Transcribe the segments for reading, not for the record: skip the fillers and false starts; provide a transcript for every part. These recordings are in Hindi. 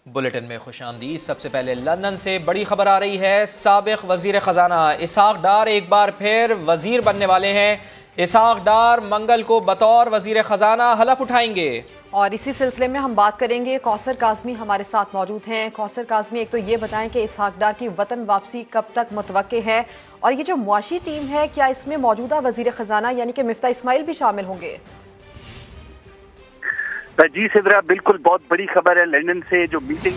बुलेटिन में खुशामदीद। सबसे पहले लंदन से बड़ी खबर आ रही है। साबिक वजीर खजाना इसहाक डार एक बार फिर वजीर बनने वाले हैं। इसहाक डार मंगल को बतौर वजीर खजाना हलफ उठाएंगे। और इसी सिलसिले में हम बात करेंगे, कौसर काज़मी हमारे साथ मौजूद हैं। कौसर काज़मी, एक तो ये बताएं कि इसहाक डार की वतन वापसी कब तक मुतवक्के है, और ये जो मुआशी टीम है क्या इसमें मौजूदा वजीर खजाना यानी कि मिफ्ता इस्माइल भी शामिल होंगे? जी सिदरा, बिल्कुल बहुत बड़ी खबर है लंदन से। जो मीटिंग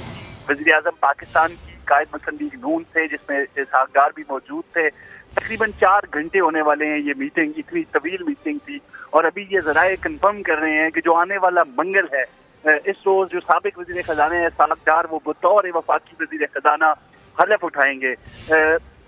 वजीर आजम पाकिस्तान की कायद मसंदी नून से, जिसमें इसहाक डार भी मौजूद थे, तकरीबन 4 घंटे होने वाले हैं। ये मीटिंग इतनी तवील मीटिंग थी और अभी ये जराए कंफर्म कर रहे हैं कि जो आने वाला मंगल है, इस रोज जो साबिक वजीर खजाना है इसहाक डार, वो बतौर वफाकी वजीर खजाना हलफ उठाएंगे।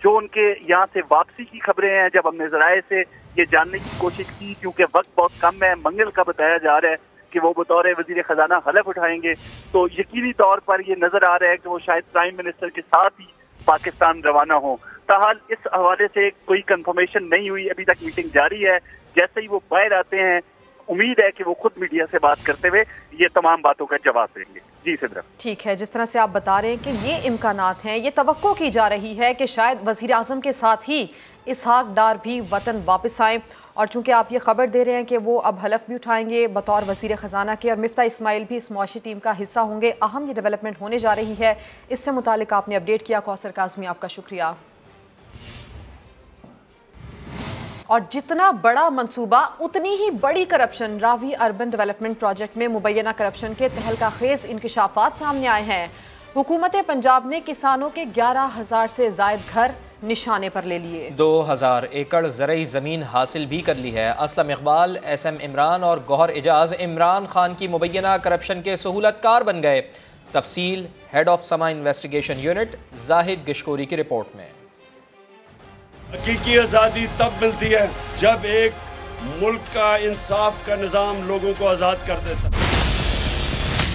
जो उनके यहाँ से वापसी की खबरें हैं, जब हमने जराए से ये जानने की कोशिश की, क्योंकि वक्त बहुत कम है, मंगल का बताया जा रहा है कि वो बतौर वजीर खजाना हलफ उठाएंगे, तो यकीनी तौर पर ये नजर आ रहा है कि वो शायद प्राइम मिनिस्टर के साथ ही पाकिस्तान रवाना हो। ताहाल इस हवाले से कोई कंफर्मेशन नहीं हुई, अभी तक मीटिंग जारी है। जैसे ही वो बाहर आते हैं, उम्मीद है कि वो खुद मीडिया से बात करते हुए ये तमाम बातों का जवाब देंगे। जी सिद्रा, ठीक है। जिस तरह से आप बता रहे हैं कि ये इम्कानात हैं, ये तवक्को की जा रही है कि शायद वजीर आजम के साथ ही इसहाक डार भी वतन वापस आए, और चूंकि आप ये खबर दे रहे हैं कि वो अब हलफ भी उठाएंगे बतौर वजीर खजाना के, और मिफ्ता इस्माइल भी इस मुआशी टीम का हिस्सा होंगे, अहम ये डेवलपमेंट होने जा रही है। इससे मुतालिक आपने अपडेट किया, कौसर काज़मी आपका शुक्रिया। और जितना बड़ा मंसूबा उतनी ही बड़ी corruption. Ravi urban development project में मुबैना करप्शन के तहलका खेज इंकशाफात सामने आए हैं। हुकूमत पंजाब ने किसानों के 11,000 से जायद घर निशाने पर ले लिए। 2000 एकड़ ज़रई ज़मीन हासिल भी कर ली है। असलम इकबाल, SM इमरान और गौहर एजाज इमरान खान की मुबैना करप्शन के सहूलतकार बन गए। तफसील हेड ऑफ समा इन्वेस्टिगेशन यूनिट जाहिद गिशकोरी की रिपोर्ट में। हकीकी आज़ादी तब मिलती है जब एक मुल्क का इंसाफ का निज़ाम लोगों को आज़ाद कर देता।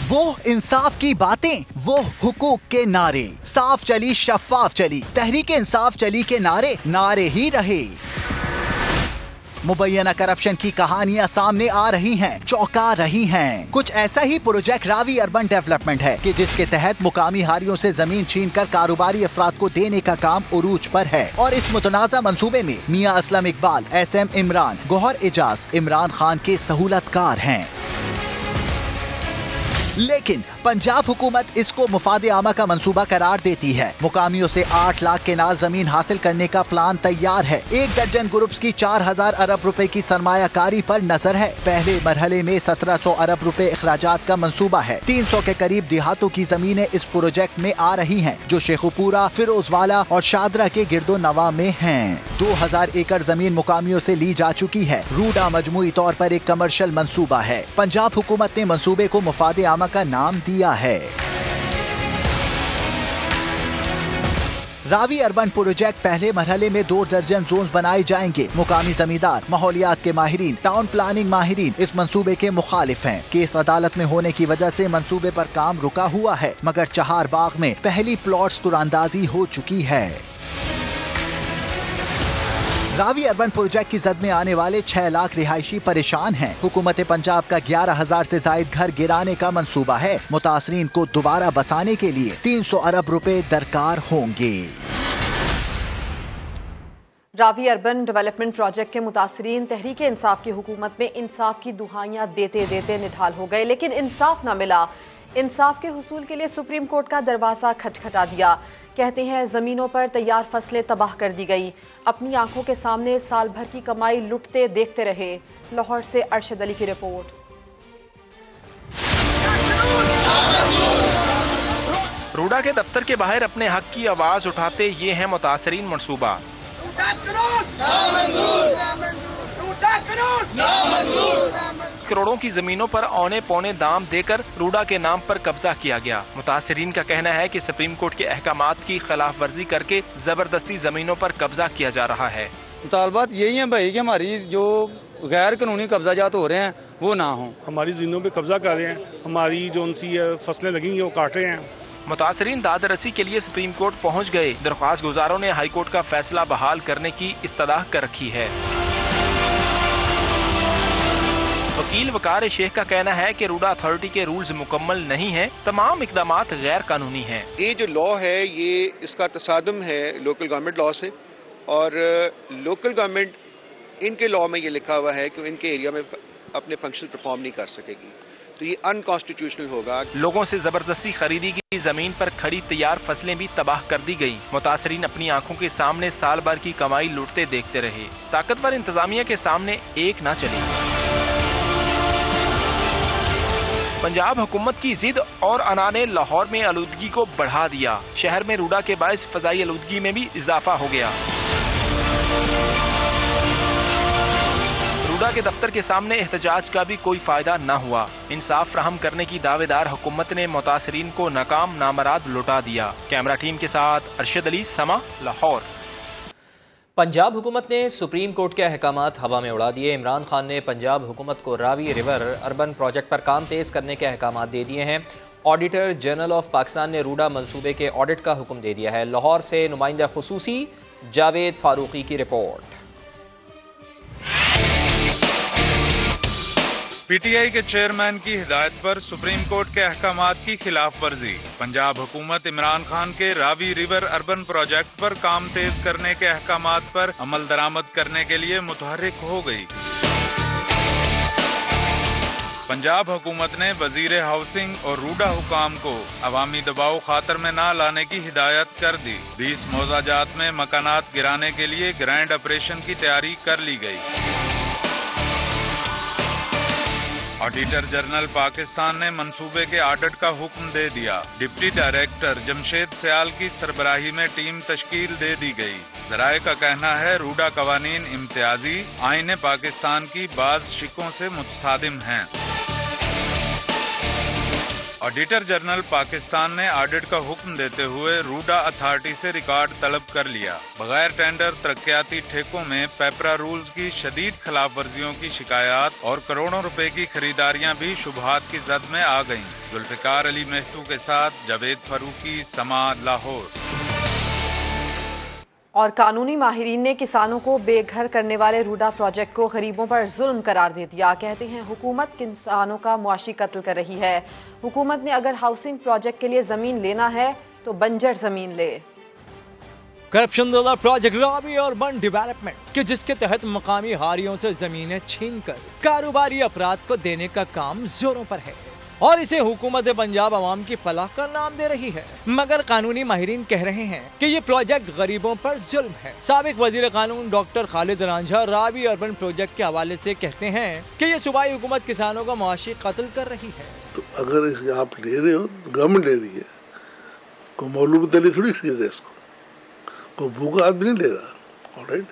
वो इंसाफ की बातें, वो हुकूक के नारे। साफ चली शफाफ चली, तहरीक इंसाफ चली के नारे नारे ही रहे। मुबैना करप्शन की कहानियां सामने आ रही हैं, चौंका रही हैं। कुछ ऐसा ही प्रोजेक्ट रावी अर्बन डेवलपमेंट है कि जिसके तहत मुकामी हारियों से जमीन छीनकर कारोबारी अफराद को देने का काम उरूज पर है। और इस मुतनाज़ा मंसूबे में मियां असलम इकबाल, SM इमरान, गौहर एजाज इमरान खान के सहूलतकार हैं। लेकिन पंजाब हुकूमत इसको मुफाद आमा का मंसूबा करार देती है। मुकामियों से 8 लाख केनाल जमीन हासिल करने का प्लान तैयार है। 1 दर्जन ग्रुप्स की 4000 अरब रुपए की सरमायाकारी पर नजर है। पहले मरहले में 1700 अरब रुपए अखराजात का मंसूबा है। 300 के करीब देहातों की जमीनें इस प्रोजेक्ट में आ रही हैं, जो शेखुपुरा, फिरोजवाला और शादरा के गिरदो नवा में हैं। 2000 एकड़ जमीन मुकामियों से ली जा चुकी है। रूडा मजमूई तौर पर एक कमर्शियल मंसूबा है। पंजाब हुकूमत ने मंसूबे को मुफाद आमा का नाम दिया है। रावी अर्बन प्रोजेक्ट पहले मरहले में 2 दर्जन जोन्स बनाए जाएंगे। मुकामी जमींदार, माहौलियात के माहिरीन, टाउन प्लानिंग माहिरीन इस मंसूबे के मुखालिफ हैं। केस अदालत में होने की वजह से मंसूबे पर काम रुका हुआ है, मगर चहारबाग में पहली प्लॉट्स तुरांदाजी हो चुकी है। रावी अर्बन प्रोजेक्ट की जद में आने वाले 6 लाख रिहायशी परेशान हैं। हुकूमत पंजाब का 11,000 से जायद घर गिराने का मंसूबा है। मुतासरीन को दोबारा बसाने के लिए 300 अरब रुपए दरकार होंगे। रावी अर्बन डेवलपमेंट प्रोजेक्ट के मुतासरीन तहरीक इंसाफ की हुकूमत में इंसाफ की दुहाइयां देते देते निढाल हो गए, लेकिन इंसाफ न मिला। इंसाफ के हुसूल के लिए सुप्रीम कोर्ट का दरवाजा खटखटा दिया। कहते हैं जमीनों पर तैयार फसलें तबाह कर दी गई। अपनी आंखों के सामने साल भर की कमाई लुटते देखते रहे। लाहौर से अरशद अली की रिपोर्ट। रूडा के दफ्तर के बाहर अपने हक की आवाज उठाते ये हैं मुतासरीन मंसूबा। करोड़ों की जमीनों पर औने पौने दाम देकर रूडा के नाम पर कब्जा किया गया। मुतासरीन का कहना है कि सुप्रीम कोर्ट के अहकामात की खिलाफ वर्जी करके जबरदस्ती जमीनों पर कब्जा किया जा रहा है। मुतालबात यही है भाई कि हमारी जो गैर कानूनी कब्जाजात हो रहे हैं वो ना हो। हमारी जमीनों पे कब्जा कर रहे हैं, हमारी जो उनसी फसलें लगी हैं वो काट रहे हैं। मुतासरीन दादरसी के लिए सुप्रीम कोर्ट पहुँच गए। दरख्वास्त गुजारों ने हाई कोर्ट का फैसला बहाल करने की इस्तदा कर रखी है। वकील वकार शेख का कहना है कि रूडा अथॉरिटी के रूल्स मुकम्मल नहीं हैं, तमाम इकदामात गैर कानूनी हैं। ये जो लॉ है ये इसका तसादुम है लोकल गवर्नमेंट लॉ से, और लोकल गवर्नमेंट इनके लॉ में ये लिखा हुआ है कि इनके एरिया में अपने फंक्शन परफॉर्म नहीं कर सकेगी, तो ये अनकॉन्स्टिट्यूशनल होगा। लोगों से जबरदस्ती खरीदी की जमीन पर खड़ी तैयार फसलें भी तबाह कर दी गई। मुतासरीन अपनी आंखों के सामने साल भर की कमाई लुटते देखते रहे। ताकतवर इंतजामिया के सामने एक न चली। पंजाब हुकूमत की जिद और अना ने लाहौर में आलूदगी को बढ़ा दिया। शहर में रूडा के बायस फजाई आलूदगी में भी इजाफा हो गया। रूडा के दफ्तर के सामने एहतजाज का भी कोई फायदा न हुआ। इंसाफ फ्राहम करने की दावेदार हुकूमत ने मुतासरीन को नाकाम नामराद लौटा दिया। कैमरा टीम के साथ अरशद अली, समा, लाहौर। पंजाब हुकूमत ने सुप्रीम कोर्ट के अहकामात हवा में उड़ा दिए। इमरान खान ने पंजाब हुकूमत को रावी रिवर अर्बन प्रोजेक्ट पर काम तेज़ करने के अहकामात दे दिए हैं। ऑडिटर जनरल ऑफ पाकिस्तान ने रूडा मंसूबे के ऑडिट का हुक्म दे दिया है। लाहौर से नुमाइंदा खुसूसी जावेद फारूकी की रिपोर्ट। पीटीआई के चेयरमैन की हिदायत पर सुप्रीम कोर्ट के अहकामात की खिलाफ वर्जी। पंजाब हुकूमत इमरान खान के रावी रिवर अर्बन प्रोजेक्ट पर काम तेज करने के अहकामात पर अमल दरामद करने के लिए मुतहर्रिक हो गई। पंजाब हुकूमत ने वजीर हाउसिंग और रूडा हुकाम को अवामी दबाव खातर में न लाने की हिदायत कर दी। 20 मौजाजात में मकानात गिराने के लिए ग्रैंड ऑपरेशन की तैयारी कर ली गई। ऑडिटर जनरल पाकिस्तान ने मंसूबे के ऑडिट का हुक्म दे दिया। डिप्टी डायरेक्टर जमशेद सयाल की सरबराही में टीम तश्कील दे दी गई। जराए का कहना है रूडा कवानीन इम्तियाजी आईने पाकिस्तान की बाज शिकों से मुतसादिम हैं। ऑडिटर जनरल पाकिस्तान ने ऑडिट का हुक्म देते हुए रूडा अथॉरिटी से रिकॉर्ड तलब कर लिया। बगैर टेंडर तरक्याती ठेकों में पेपरा रूल्स की शदीद खिलाफ वर्जियों की शिकायत और करोड़ों रुपए की खरीदारियां भी शुबहात की जद में आ गईं। जुल्फिकार अली मेहतू के साथ जावेद फारूकी, समा, लाहौर। और कानूनी माहिरीन ने किसानों को बेघर करने वाले रूडा प्रोजेक्ट को गरीबों पर जुल्म करार दे दिया। कहते हैं हुकूमत किसानों का मुआशी कत्ल कर रही है। हुकूमत ने अगर हाउसिंग प्रोजेक्ट के लिए जमीन लेना है तो बंजर जमीन ले। Corruption project Ravi urban development के जिसके तहत मकामी हारियों से जमीनें छीनकर कारोबारी अफराद को देने का काम जोरों पर है और इसे हुकूमत पंजाब आवाम की फलाह का नाम दे रही है। मगर कानूनी माहिरीन कह रहे हैं कि ये प्रोजेक्ट गरीबों पर जुल्म है। साबिक वजीर कानून doctor Khalid Ranjha Ravi urban project के हवाले से कहते हैं कि ये सूबाई हुकूमत किसानों का मुआशी कत्ल कर रही है। तो अगर इसे आप ले रहे हो तो गवर्नमेंट ले रही है, कोई मौलवी दली थोड़ी खरीद रहे इसको, कोई भूखा आदमी नहीं ले रहा। Alright,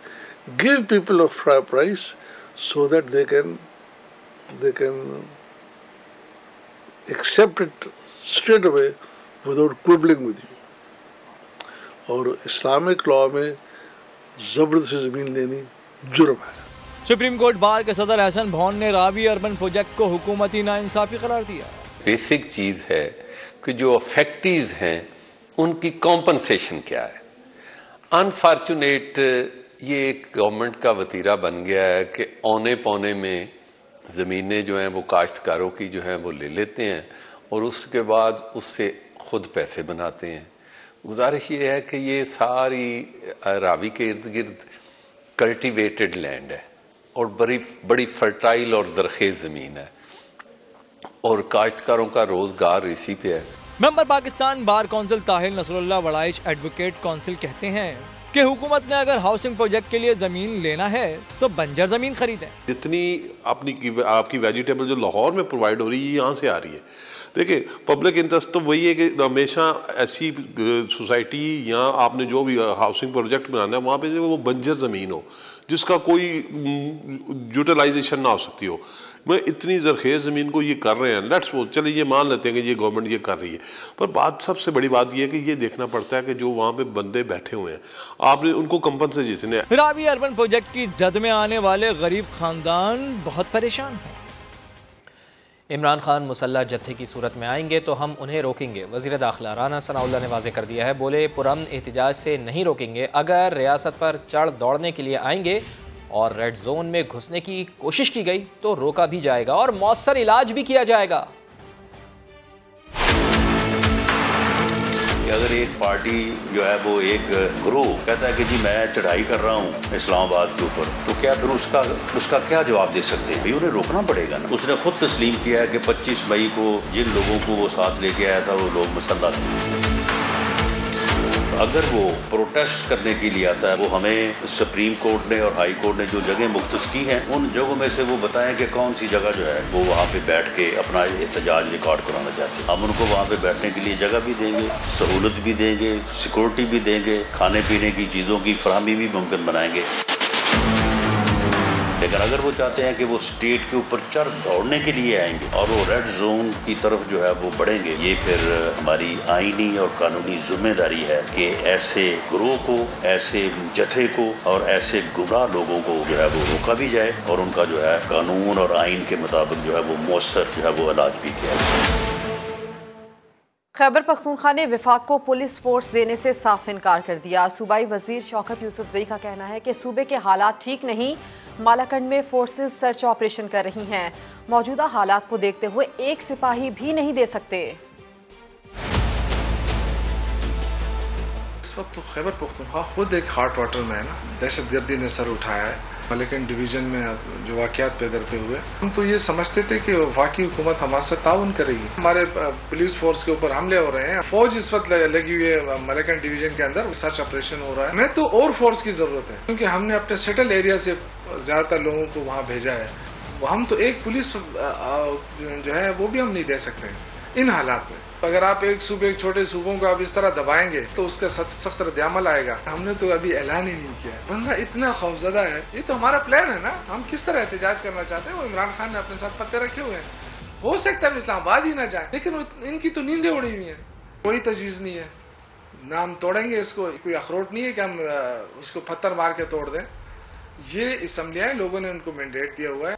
give people a fair price so that they can accept it straight away without quibbling with you। और इस्लामिक लॉ में जबरदस्ती जमीन लेनी जुर्म है। सुप्रीम कोर्ट बार के सदर हसन भौन ने रावी अर्बन प्रोजेक्ट को हुकूमती नाइंसाफी करार दिया। बेसिक चीज है कि जो अफेक्टीज हैं उनकी कॉम्पनसेशन क्या है। अनफॉर्चुनेट ये एक गवर्नमेंट का वतीरा बन गया है कि औने पौने में ज़मीनें जो हैं वो काश्तकारों की जो हैं वो ले लेते हैं और उसके बाद उससे खुद पैसे बनाते हैं। गुजारिश ये है कि ये सारी रावी के इर्द गिर्द कल्टीवेटेड लैंड है और बड़ी फर्टाइल और ज़रखेज़ ज़मीन है और काश्तकारों का रोज़गार इसी पे है। Member Pakistan bar council Tahir Nasrullah Waraich advocate council कहते हैं कि हुकूमत ने अगर हाउसिंग प्रोजेक्ट के लिए ज़मीन लेना है तो बंजर ज़मीन खरीदें। जितनी आपकी वेजिटेबल जो लाहौर में प्रोवाइड हो रही है यहाँ से आ रही है। देखिए, पब्लिक इंटरेस्ट तो वही है कि हमेशा ऐसी सोसाइटी या आपने जो भी हाउसिंग प्रोजेक्ट बनाना है वहाँ पे वो बंजर ज़मीन हो जिसका कोई यूटिलाइजेशन ना हो सकती हो। मैं इतनी ज़रखेज़ ज़मीन को ये कर रहे हैं, लेट्स वो चलिए ये मान लेते हैं कि ये गवर्नमेंट ये कर रही है, पर बात सबसे बड़ी बात ये है कि ये देखना पड़ता है कि जो वहाँ पे बंदे बैठे हुए हैं आपने उनको कंपनसेशन है। रावी अर्बन प्रोजेक्ट की जद में आने वाले गरीब खानदान बहुत परेशान हैं। इमरान खान मुसल्लह जत्थे की सूरत में आएंगे तो हम उन्हें रोकेंगे। वज़ीर दाखिला राना सनाउल्लाह ने वाज़ेह कर दिया है। बोले, पुरअमन एहतिजाज से नहीं रोकेंगे, अगर रियासत पर चढ़ दौड़ने के लिए आएंगे और रेड जोन में घुसने की कोशिश की गई तो रोका भी जाएगा और मौसर इलाज भी किया जाएगा। अगर एक पार्टी जो है वो एक ग्रुप कहता है कि जी मैं चढ़ाई कर रहा हूँ इस्लामाबाद के ऊपर, तो क्या फिर उसका क्या जवाब दे सकते हैं? उन्हें रोकना पड़ेगा ना। उसने खुद तस्लीम किया है कि 25 मई को जिन लोगों को वो साथ लेके आया था वो लोग मुसल्लह थे। अगर वो प्रोटेस्ट करने के लिए आता है, वो हमें सुप्रीम कोर्ट ने और हाई कोर्ट ने जो जगह मुख्तस की हैं उन जगहों में से वो बताएं कि कौन सी जगह जो है वो वहाँ पे बैठ के अपना एहतजाज रिकॉर्ड कराना चाहते हैं। हम उनको वहाँ पे बैठने के लिए जगह भी देंगे, सहूलत भी देंगे, सिक्योरिटी भी देंगे, खाने पीने की चीज़ों की फराहमी भी मुमकिन बनाएंगे। लेकिन अगर वो चाहते हैं कि वो स्टेट के ऊपर चढ़ दौड़ने के लिए आएंगे और वो रेड जोन की तरफ जो है वो बढ़ेंगे, ये फिर हमारी आईनी और कानूनी जिम्मेदारी है कि ऐसे ग्रोह को, ऐसे जथे को और ऐसे गुमराह लोगों को जो है वो रोका भी जाए और उनका जो है कानून और आइन के मुताबिक जो है वो मौसर जो है वो इलाज भी किया जाए। खैबर पख्तूनख्वा ने वफाक को पुलिस फोर्स देने से साफ इनकार कर दिया। सूबाई वजीर शौकत यूसुफजई का कहना है कि सूबे के हालात ठीक नहीं, मालाकंड में फोर्सेस सर्च ऑपरेशन कर रही हैं। मौजूदा हालात को देखते हुए एक सिपाही भी नहीं दे सकते। इस वक्त तो खैबर पख्तूनख्वा खुद एक हॉट वाटर में है ना, दहशतगर्दी ने सर उठाया है। मालाकंड डिवीजन में जो वाकयात पैदा पे हुए, हम तो ये समझते थे कि वफाकी हुकूमत हमारे साथ ताउन करेगी। हमारे पुलिस फोर्स के ऊपर हमले हो रहे हैं, फौज इस वक्त लगी हुई है मालाकंड डिवीजन के अंदर, सर्च ऑपरेशन हो रहा है। हमें तो और फोर्स की जरूरत है क्योंकि हमने अपने सेटल एरिया से ज्यादातर लोगों को वहाँ भेजा है। हम तो एक पुलिस जो है वो भी हम नहीं दे सकते इन हालात में। अगर आप एक छोटे सूबों को आप इस तरह दबाएंगे तो उसका सख्त रद्द-ए-अमल आएगा। हमने तो अभी ऐलान ही नहीं किया। बंदा इतना खौफजदा है। ये तो हमारा प्लान है ना, हम किस तरह एहतजाज करना चाहते हैं। वो इमरान खान ने अपने साथ पत्ते रखे हुए हैं। हो सकता है इस्लामाबाद ही ना जाए, लेकिन इनकी तो नींदें उड़ी हुई है, कोई तजवीज़ नहीं है ना हम तोड़ेंगे इसको। कोई अखरोट नहीं है कि हम उसको पत्थर मार के तोड़ दें। ये असम्बलियाँ लोगों ने उनको मैंडेट दिया हुआ है।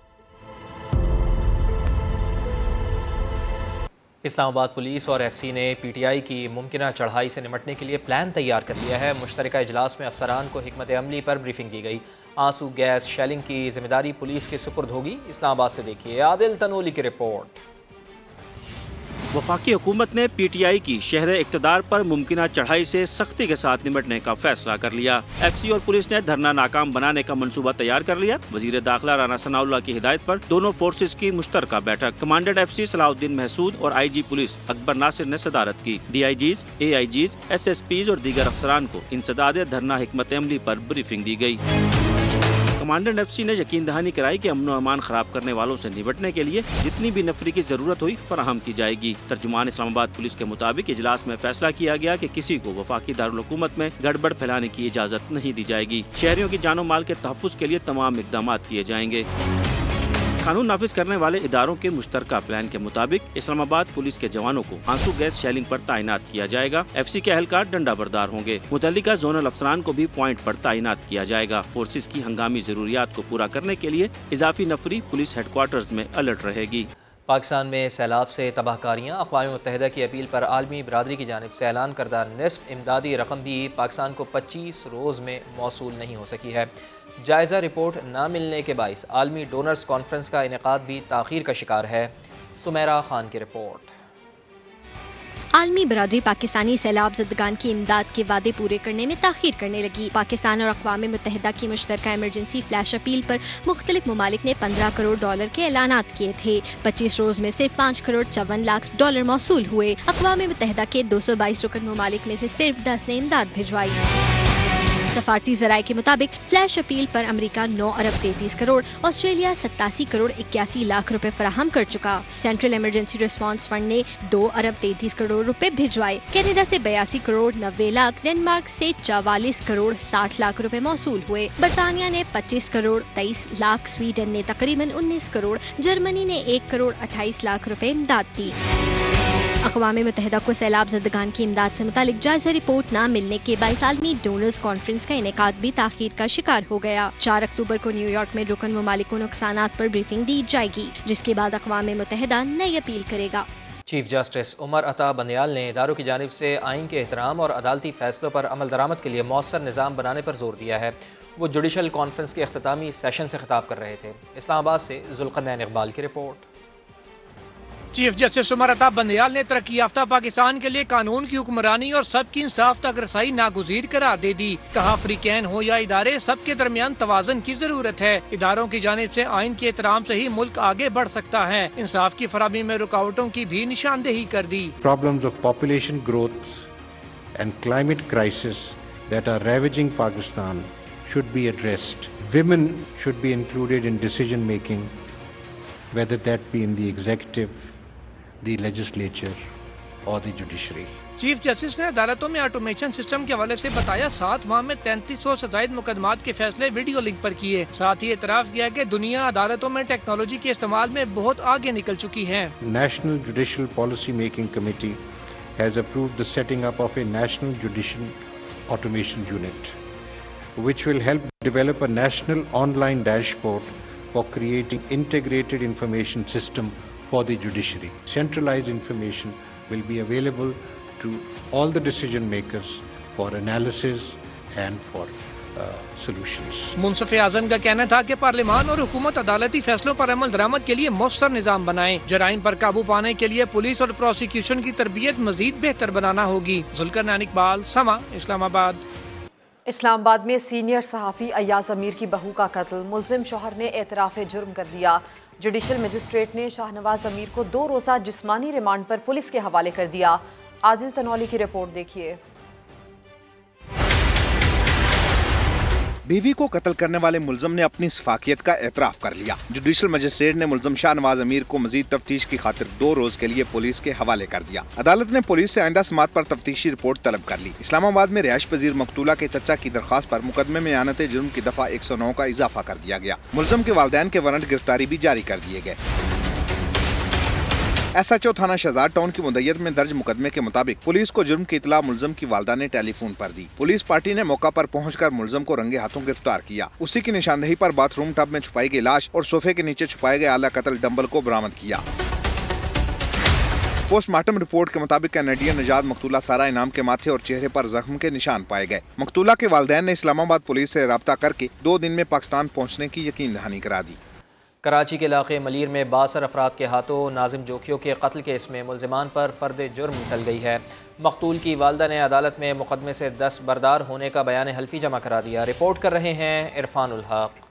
इस्लामाबाद पुलिस और एफसी ने पीटीआई की मुमकिना चढ़ाई से निपटने के लिए प्लान तैयार कर लिया है। मुश्तरका इजलास में अफसरान को हिकमत अमली पर ब्रीफिंग दी गई। आंसू गैस शेलिंग की जिम्मेदारी पुलिस के सुपुर्द होगी। इस्लामाबाद से देखिए आदिल तनोली की रिपोर्ट। वफाकी हुकूमत ने पीटीआई की शहर इक़्तिदार पर मुमकिना चढ़ाई से सख्ती के साथ निपटने का फैसला कर लिया। एफसी और पुलिस ने धरना नाकाम बनाने का मंसूबा तैयार कर लिया। वजीर दाखिला राना सनाउल्लाह की हिदायत पर दोनों फोर्सेज की मुश्तरका बैठक कमांडेंट एफसी सलाहुद्दीन महसूद और आईजी पुलिस अकबर नासिर ने सदारत की। डीआईजीज, एआईजीज, एसएसपीज और दीगर अफसरान को इंसदाद धरना हिकमत अमली पर ब्रीफिंग दी गई। कमांडेंट एफसी ने यकीन दहानी कराई कि अमन व अमान खराब करने वालों से निपटने के लिए जितनी भी नफरी की जरूरत हुई फराहम की जाएगी। तर्जुमान इस्लामाबाद पुलिस के मुताबिक इजलास में फैसला किया गया कि किसी को वफाकी दारुल हुकूमत में गड़बड़ फैलाने की इजाजत नहीं दी जाएगी। शहरियों की जानो माल के तहफ़्फ़ुज़ के लिए तमाम इक़दाम किए जाएंगे। कानून नाफिज करने वाले इदारों के मुश्तरका प्लान के मुताबिक इस्लामाबाद पुलिस के जवानों को आंसू गैस शेलिंग पर तैनात किया जाएगा। एफसी के अहलकार डंडा बरदार होंगे। मुतल्लिका जोनल अफसरान को भी पॉइंट पर तैनात किया जाएगा। फोर्सेज की हंगामी जरूरियात को पूरा करने के लिए इजाफी नफरी पुलिस हेडक्वार्टर्स में अलर्ट रहेगी। पाकिस्तान में सैलाब से तबाहकारियाँ। अक़वाम मुत्तहिदा की अपील पर आलमी बरादरी की जानिब से ऐलान करदा निस्फ इमदादी रकम भी पाकिस्तान को 25 रोज़ में मौसूल नहीं हो सकी है। जायज़ा रिपोर्ट न मिलने के बाइस आलमी डोनर्स कॉन्फ्रेंस का इनेकाद भी ताख़ीर का शिकार है। सुमेरा खान की रिपोर्ट। आलमी बरादरी पाकिस्तानी सैलाब ज़दगान की इमदाद के वादे पूरे करने में ताख़ीर करने लगी। पाकिस्तान और अक़वाम मुत्तहिदा की मुश्तरका इमरजेंसी फ्लैश अपील पर मुख्तलिफ ममालिक ने $15 करोड़ के ऐलानात किए थे। 25 रोज़ में सिर्फ $5 करोड़ 54 लाख मौसूल हुए। अक़वाम मुत्तहिदा के 222 रुकन ममालिक में से सिर्फ 10 ने इमदाद भिजवाई। सफारती ज़राए के मुताबिक फ्लैश अपील पर अमेरिका 9 अरब 33 करोड़, ऑस्ट्रेलिया 87 करोड़ 81 लाख रुपए फराहम कर चुका। सेंट्रल इमरजेंसी रिस्पांस फंड ने 2 अरब 33 करोड़ रुपए भिजवाए। कनाडा से 82 करोड़ 90 लाख, डेनमार्क से 44 करोड़ 60 लाख रुपए मौसूल हुए। बरतानिया ने 25 करोड़ 23 लाख, स्वीडन ने तकरीबन 19 करोड़, जर्मनी ने 1 करोड़ 28 लाख रुपए इमदाद दी। अक़वाम मुत्तहिदा को सैलाब ज़दगान की इमदाद से मुतालिक जायज़ा रिपोर्ट न मिलने के बाइस आलमी डोनर्स कॉन्फ्रेंस का इनेकाद भी ताख़ीर का शिकार हो गया। 4 अक्टूबर को न्यूयॉर्क में रुकन ममालिक को नुकसानात पर ब्रीफिंग दी जाएगी, जिसके बाद अक़वाम मुत्तहिदा नई अपील करेगा। चीफ जस्टिस उमर अता बंदयाल ने इदारों की जानिब से आइन के एहतराम और अदालती फैसलों पर अमल दरामद के लिए मौसर निज़ाम बनाने पर जोर दिया है। वो जुडिशल कॉन्फ्रेंस के अख्तामी सेशन से खिताब कर रहे थे। इस्लामाबाद से जुल्करनैन इकबाल की report. Chief justice Umar Ata Bandial ने तरक्की याफ्ता पाकिस्तान के लिए कानून की हुक्मरानी और सबकी इंसाफ तक रसाई नागुज़ीर करार दे दी। कहा फ्रीकैन हो या इदारे, सबके दरमियान तवाज़ुन की जरूरत है। इदारों की जानिब से आइन के एहतराम से ही मुल्क आगे बढ़ सकता है। इंसाफ की फराहमी में रुकावटों की भी निशानदेही कर दी। Problems of population growth and climate crisis that are ravaging Pakistan should be addressed. Women should be included in decision making, whether that be in the executive, the legislature or the judiciary. Chief justice ने अदालतों में ऑटोमेशन सिस्टम के हवाले से बताया 7 माह में 3300 से ज्यादा मुकदमात के फैसले वीडियो लिंक पर किए। साथ ही एतराफ किया कि दुनिया अदालतों में टेक्नोलॉजी के इस्तेमाल में बहुत आगे निकल चुकी है। National Judicial Policy Making Committee has approved the setting up of a National Judicial Automation Unit, which will help develop a national online dashboard for creating integrated information system for the judiciary. Centralized information will be available to all the decision makers for analysis and for solutions. मुंसिफ आज़म का कहना था कि पार्लिमान और हुकूमत अदालती फैसलों पर अमल दरामद के लिए मौसर निज़ाम बनाएं। जराइम पर काबू पाने के लिए पुलिस और प्रोसिक्यूशन की तरबियत मजीद बेहतर बनाना होगी। जुल्करनैन इकबाल, समा, इस्लामाबाद। इस्लामाबाद में सीनियर सहाफ़ी अयाज अमीर की बहू का कत्ल, मुल्जिम शौहर ने एतराफ़ जुर्म कर दिया। जुडिशल मजिस्ट्रेट ने शाहनवाज अमीर को 2 रोज़ा जिस्मानी रिमांड पर पुलिस के हवाले कर दिया। आदिल तनौली की रिपोर्ट देखिए। बीवी को कत्ल करने वाले मुल्ज़म ने अपनी सफाकियत का एतराफ़ कर लिया। जुडिशल मजिस्ट्रेट ने मुल्ज़म शाहनवाज अमीर को मजीद तफ्तीश की खातिर 2 रोज के लिए पुलिस के हवाले कर दिया। अदालत ने पुलिस से आइंदा समात पर तफ्तीशी रिपोर्ट तलब कर ली। इस्लामाबाद में रिहाइश पजीर मकतूला के चचा की दरख्वास्त पर मुकदमे में आनत जुर्म की दफा 109 का इजाफा कर दिया गया। मुल्ज़म के वालिदैन के वारंट गिरफ्तारी भी जारी कर दिए गए। SHO थाना शहजाद टाउन की मुद्दत में दर्ज मुकदमे के मुताबिक पुलिस को जुर्म की इतला मुल्ज़म की वालदा ने टेलीफोन पर दी। पुलिस पार्टी ने मौका पर पहुंचकर मुल्ज़म को रंगे हाथों गिरफ्तार किया। उसी की निशानदेही पर बाथरूम टब में छुपाई गई लाश और सोफे के नीचे छुपाए गए आला कत्ल डंबल को बरामद किया। पोस्टमार्टम रिपोर्ट के मुताबिक कैनेडियन निजात मकतूला सारा इनाम के माथे और चेहरे पर जख्म के निशान पाए गए। मकतूला के वालिदैन ने इस्लामाबाद पुलिस से राब्ता करके 2 दिन में पाकिस्तान पहुँचने की यकीन दहानी करा दी। कराची के इलाके मलीर में 62 अफराद के हाथों नाजिम जोखियों के कत्ल केस में मुल्जिमान पर फर्द जुर्म टल गई है। मकतूल की वालदा ने अदालत में मुकदमे से दस्तबरदार होने का बयान हल्फी जमा करा दिया। रिपोर्ट कर रहे हैं इरफानुल हक।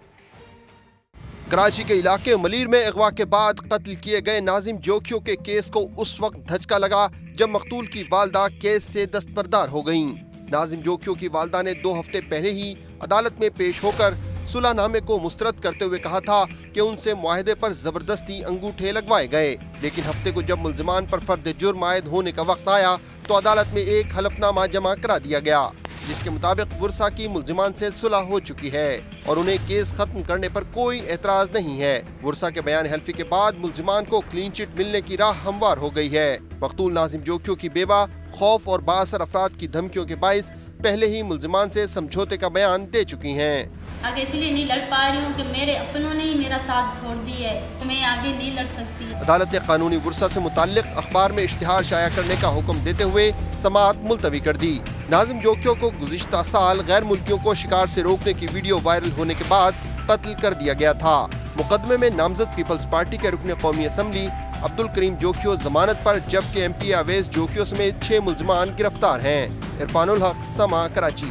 कराची के इलाके मलीर में अगवा के बाद कत्ल किए गए नाजिम जोखियों के केस को उस वक्त धचका लगा जब मकतूल की वालदा केस से दस्तबरदार हो गयीं। नाजिम जोखियों की वालदा ने 2 हफ्ते पहले ही अदालत में पेश होकर सुलहनामे को मुस्तरद करते हुए कहा था कि उनसे मुआहदे पर जबरदस्ती अंगूठे लगवाए गए, लेकिन हफ्ते को जब मुल्जिमान पर फर्द जुर्म आयद होने का वक्त आया तो अदालत में एक हलफनामा जमा करा दिया गया, जिसके मुताबिक वर्षा की मुल्जिमान से सुलह हो चुकी है और उन्हें केस खत्म करने पर कोई एतराज नहीं है। वर्षा के बयान हल्फी के बाद मुल्जिमान को क्लीन चिट मिलने की राह हमवार हो गई है। मकतूल नाजिम जोखियों की बेवा खौफ और 62 अफराद की धमकियों के बाइस पहले ही मुल्जिमान से समझौते का बयान दे चुकी हैं। आगे इसलिए नहीं लड़ पा रही हूँ कि मेरे अपनों ने ही मेरा साथ छोड़ दिया है, मैं आगे नहीं लड़ सकती। अदालत ने कानूनी वर्षा से मुताल्लिक अखबार में इश्तिहार शाया करने का हुक्म देते हुए समाअत मुलतवी कर दी। नाजिम जोखियों को गुज़िश्ता साल गैर मुल्कियों को शिकार से रोकने की वीडियो वायरल होने के बाद कत्ल कर दिया गया था। मुकदमे में नामजद पीपल्स पार्टी के रुकन कौमी असम्बली अब्दुल करीम जोखियो जमानत पर, जबकि MP अवैस जोखियो समेत 6 मुल्जिमान गिरफ्तार हैं। इरफानुल हक, समा, कराची।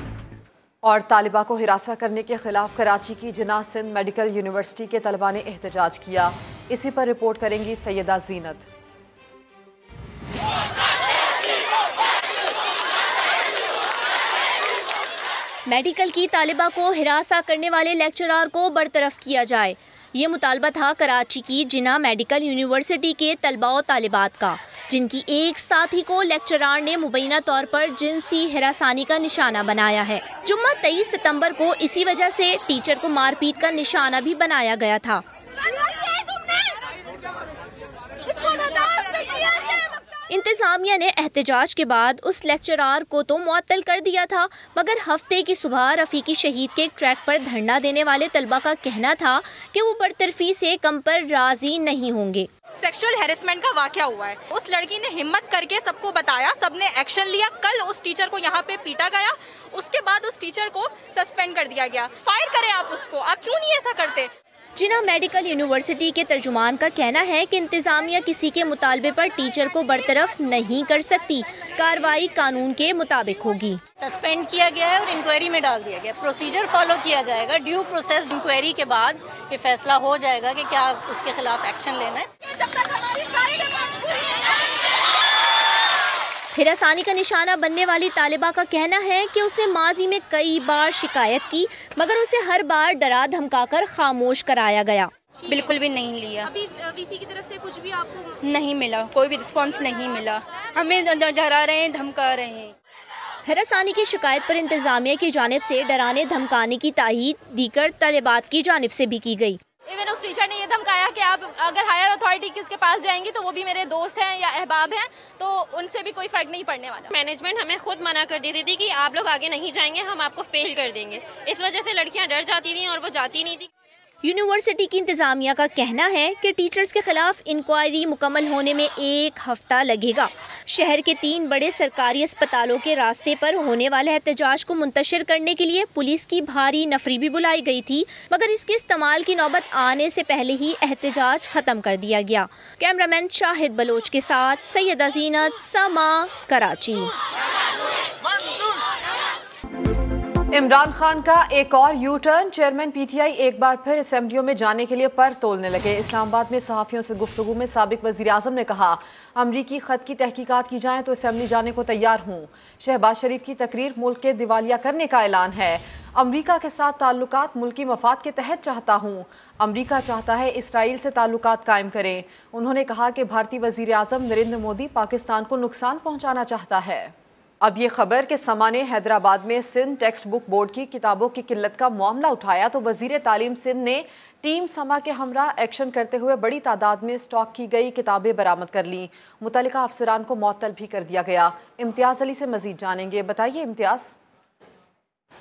और तालिबा को हिरासा करने के खिलाफ कराची की जिन्ना सिंध मेडिकल यूनिवर्सिटी के तलबा ने एहतजाज किया। इसी पर रिपोर्ट करेंगी सैयदा जीनत। मेडिकल की तालिबा को हिरासा करने वाले लेक्चरर को बरतरफ किया जाए, ये मुतालबा था कराची की जिन्ना मेडिकल यूनिवर्सिटी के तलबा और तालिबात का, जिनकी एक साथी को लेक्चरर ने मुबैना तौर पर जिनसी हिरासानी का निशाना बनाया है। जुम्मा 23 सितंबर को इसी वजह से टीचर को मारपीट का निशाना भी बनाया गया था। इंतजामिया ने एहतजाज के बाद उस लेक्चरर को तो मुअत्तल कर दिया था, मगर हफ्ते की सुबह रफीकी शहीद के ट्रैक पर धरना देने वाले तलबा का कहना था कि वो बरतरफी से कम पर राजी नहीं होंगे। सेक्सुअल हैरेसमेंट का वाकया हुआ है। उस लड़की ने हिम्मत करके सबको बताया, सबने एक्शन लिया। कल उस टीचर को यहाँ पे पीटा गया, उसके बाद उस टीचर को सस्पेंड कर दिया गया। फायर करें आप उसको, आप क्यों नहीं ऐसा करते? जिन्ना मेडिकल यूनिवर्सिटी के तर्जुमान का कहना है कि इंतजामिया किसी के मुतालबे पर टीचर को बरतरफ नहीं कर सकती, कार्रवाई कानून के मुताबिक होगी। सस्पेंड किया गया है और इंक्वायरी में डाल दिया गया। प्रोसीजर फॉलो किया जाएगा, ड्यू प्रोसेस इंक्वायरी के बाद ये फैसला हो जाएगा कि क्या उसके खिलाफ एक्शन लेना है। हिरासानी का निशाना बनने वाली तालिबा का कहना है कि उसने माजी में कई बार शिकायत की, मगर उसे हर बार डरा धमकाकर खामोश कराया गया। बिल्कुल भी नहीं लिया। अभी वीसी की तरफ से कुछ भी आपको नहीं मिला, कोई भी रिस्पांस नहीं मिला। हमें डरा रहे हैं, धमका रहे हैं। हिरासानी की शिकायत पर इंतजामिया की जानिब से डराने धमकाने की ताहीद दीगर तालिबात की जानिब से भी की गई। इवन उस टीचर ने ये धमकाया कि आप अगर हायर अथॉरिटी किसके पास जाएंगी तो वो भी मेरे दोस्त हैं या अहबाब हैं, तो उनसे भी कोई फर्क नहीं पड़ने वाला। मैनेजमेंट हमें खुद मना कर देती थी कि आप लोग आगे नहीं जाएंगे, हम आपको फेल कर देंगे। इस वजह से लड़कियां डर जाती थी और वो जाती नहीं थी। यूनिवर्सिटी की इंतजामिया का कहना है कि टीचर्स के खिलाफ इंक्वायरी मुकम्मल होने में 1 हफ्ता लगेगा। शहर के 3 बड़े सरकारी अस्पतालों के रास्ते पर होने वाले एहतजाज को मुंतशिर करने के लिए पुलिस की भारी नफरी भी बुलाई गई थी, मगर इसके इस्तेमाल की नौबत आने से पहले ही एहतजाज खत्म कर दिया गया। कैमरामैन शाहिद बलोच के साथ सैयदा ज़ीनत, समा, कराची। इमरान खान का एक और यू टर्न, चेयरमैन पीटीआई एक बार फिर असेंबलियों में जाने के लिए पर तोलने लगे। इस्लामाबाद में सहाफ़ियों से गुफ्तगू में साबिक वज़ीर आज़म ने कहा, अमरीकी ख़त की तहकीकात की जाए तो असेंबली जाने को तैयार हूँ। शहबाज शरीफ की तकरीर मुल्क के दिवालिया करने का ऐलान है। अमरीका के साथ ताल्लुकात मुल्की मफाद के तहत चाहता हूँ। अमरीका चाहता है इसराइल से ताल्लुकात कायम करें। उन्होंने कहा कि भारतीय वज़ीर आज़म नरेंद्र मोदी पाकिस्तान को नुकसान पहुँचाना चाहता है। अब ये खबर कि समा ने हैदराबाद में सिंध टेक्स्ट बुक बोर्ड की किताबों की किल्लत का मामला उठाया तो वज़ीर तालीम सिंध ने टीम समा के हमरा एक्शन करते हुए बड़ी तादाद में स्टॉक की गई किताबें बरामद कर लीं। मुतल्लिका अफसरान को मुअत्तल भी कर दिया गया। इम्तियाज़ अली से मज़ीद जानेंगे, बताइए इम्तियाज़।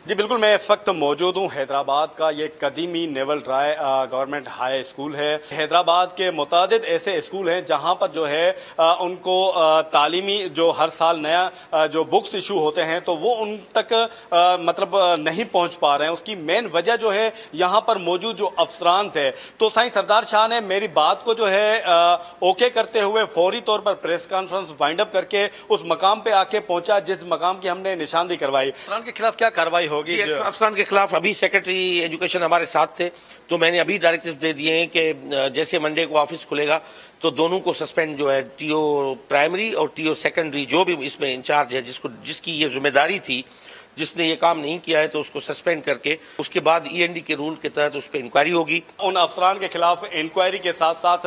जी बिल्कुल, मैं इस वक्त मौजूद हूँ हैदराबाद का ये कदीमी नेवल राय गवर्नमेंट हाई स्कूल है। हैदराबाद के मुतादिद ऐसे स्कूल हैं जहाँ पर जो है उनको तालीमी जो हर साल नया जो बुक्स इशू होते हैं तो वो उन तक मतलब नहीं पहुँच पा रहे हैं। उसकी मेन वजह जो है यहाँ पर मौजूद जो अफसरान थे, तो साईं सरदार शाह ने मेरी बात को जो है ओके करते हुए फौरी तौर पर प्रेस कॉन्फ्रेंस वाइंड अप करके उस मकाम पे आके पहुंचा जिस मकाम की हमने निशानदी करवाई। अफसरान के खिलाफ क्या कार्रवाई होगी? अफसरान के खिलाफ अभी सेक्रेटरी एजुकेशन हमारे साथ थे, तो मैंने अभी डायरेक्टिव दे दिए हैं कि जैसे मंडे को ऑफिस खुलेगा तो दोनों को सस्पेंड जो है, टीओ प्राइमरी और टीओ सेकेंडरी जो भी इसमें इंचार्ज है, जिसकी ये जिम्मेदारी थी, जिसने ये काम नहीं किया है तो उसको सस्पेंड करके उसके बाद ईएनडी के रूल के तहत उस पर इंक्वायरी होगी। उन अफसरान के खिलाफ इंक्वायरी के साथ साथ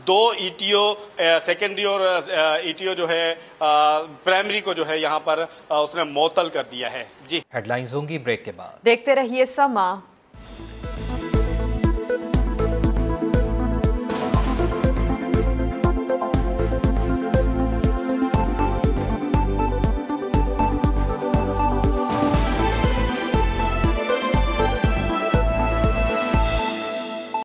2 ईटीओ सेकेंडरी और ईटीओ जो है प्राइमरी को जो है यहाँ पर उसने मुअत्तल कर दिया है। जी, हेडलाइंस होंगी ब्रेक के बाद। देखते रहिए समा।